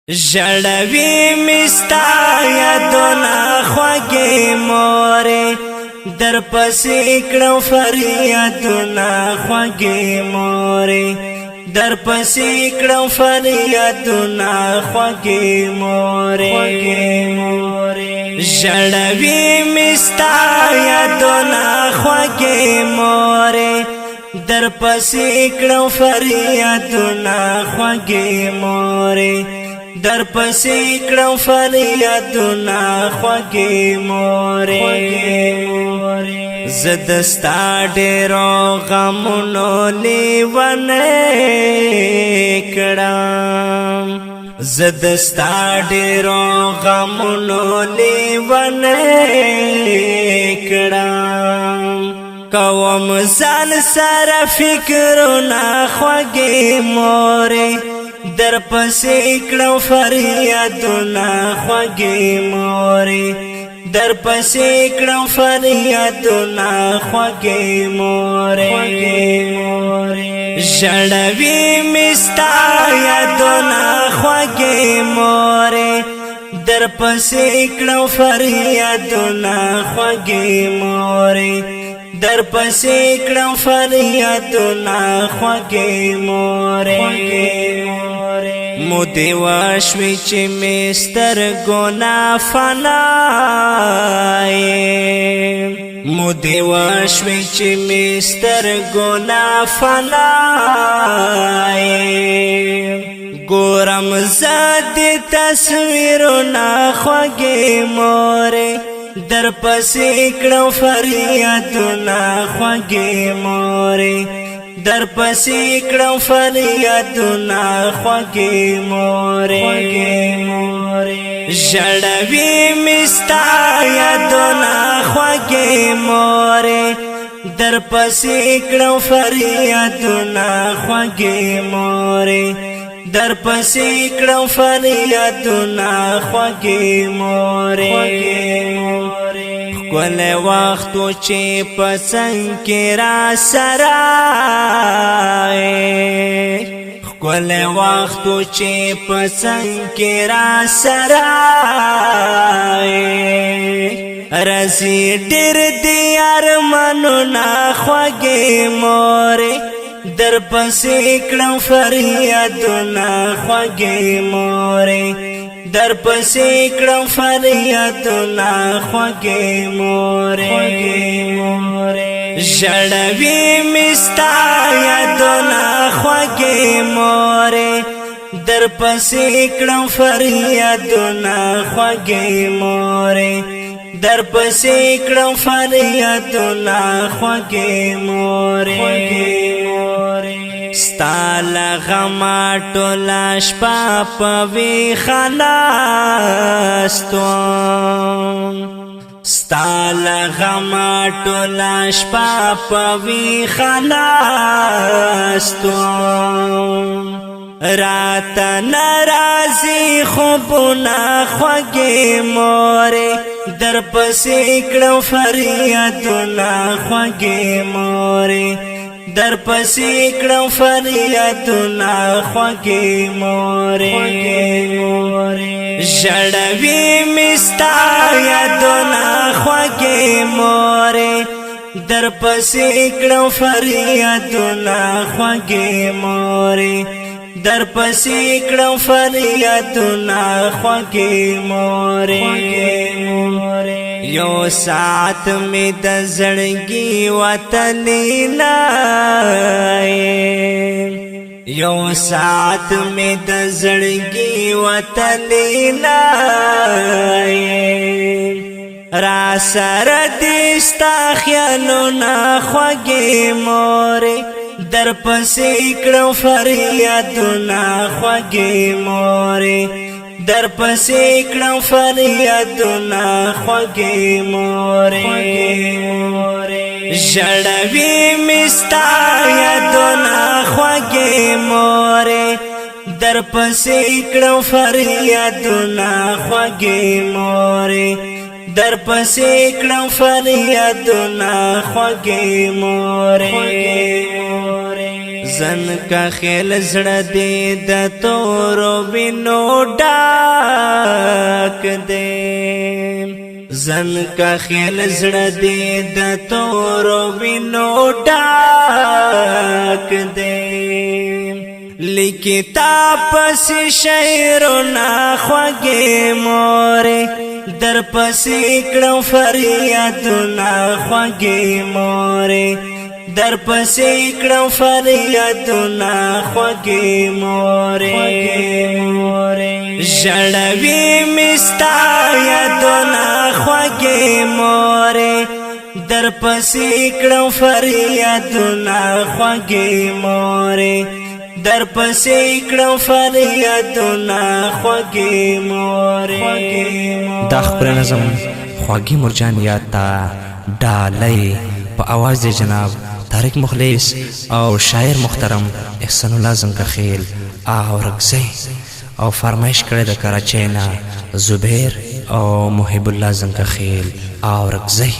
ژړوي مستا یادونه خوږې مورې در پسې کړم فریادونه خوږې مورې در پسې کړم فریادونه خوږې مورې ژړوي مستا یادونه خوږې مورې در پسې کړم فریادونه خوږې مورې در پسې کړم فریادونه خوږې مورې زه دستا ډېرو غمونو لیونی کړم زه دستا ډېرو غمونو لیونی کړم کوم ځان سره فکرونه خوږې مورې در پسې کړم فریادونه خوږې مورې در پسې کړم فریادونه خوږې مورې ژړوي مستا یادونه خوږې مورې در پسې کړم فریادونه خوږې مورې در پسې کړم فریادونه خوږې مورې مودې وشوې چې مې سترګو نه فنا یې مودې وشوې چې مې سترګو نه فنا یې ګورم زه د تصویرونه خوږې مورې در پسې کړم فریادونه خوږې مورې در پسې کړم فریادونه خوږې مورې ژړوي مستا یادونه خوږې مورې در پسې کړم فریادونه خوږې مورې در پسې کړم فریادونه خوږې مورې ښکلی وخت و چې په څنګ کې را سره ښکلی وخت و چې په څنګ کې را سره رسي ډېر دي ارمانونه خوږې مورې در پسې کړم فریادونه خوږې مورې در پسې کړم فریادونه خوږې مورې ژړوي مستا یادونه خوږې مورې در پسې کړم فریادونه خوږې مورې در پسې کړم فریادونه خوږې مورې ستا له غمه ټوله شپه په ویښه ناست وم ستا له غمه ټوله شپه په ویښه ناست وم راته ناراضي خوبونه خوږې مورې در پسې کړم فریادونه خوږې مورې در پسې کړم فریادونه خوږې مورې ژړوي مستا یادونه خوږې مورې در پسې کړم فریادونه خوږې مورې در پسې کړم فریادونه خوږې مورې یو ساعت مې د زړګي وتلی نه یو ساعت مې د زړګي وتلی نه را سره دې ستا خیالونه خوږې مورې در پسې کړم فریادونه خوږې مورې در پسې کړم فریادونه خوږې مورې ژړوي مستا یادونه خوږې مورې در پسې کړم فریادونه خوږې مورې در پسې کړم فریادونه خوږې مورې زن کا خیل زړه دې د تورو وینو ډاک دې زن کا خیل زړه دې د تورو وینو ډاک دې لیکتا پس شعرنا خوږې مورې در پسې کړم فریادونه خوږې مورې در پسې کړم فریادونه خوږې مورې ژړوي مې ستا یادونه خوږې مورې در پسې کړم فریادونه خوږې مورې در پسې کړم فریادونه خوږې مورې دا خپل نظم خواږی مرجان یاد تا ډالۍ په आवाज د جناب طارق مخلص او شاعر محترم احسان الله زنکخیل اورګزی او فرمایش کړی د کراچۍ نه زبیر او محب الله زنکخیل اورګزی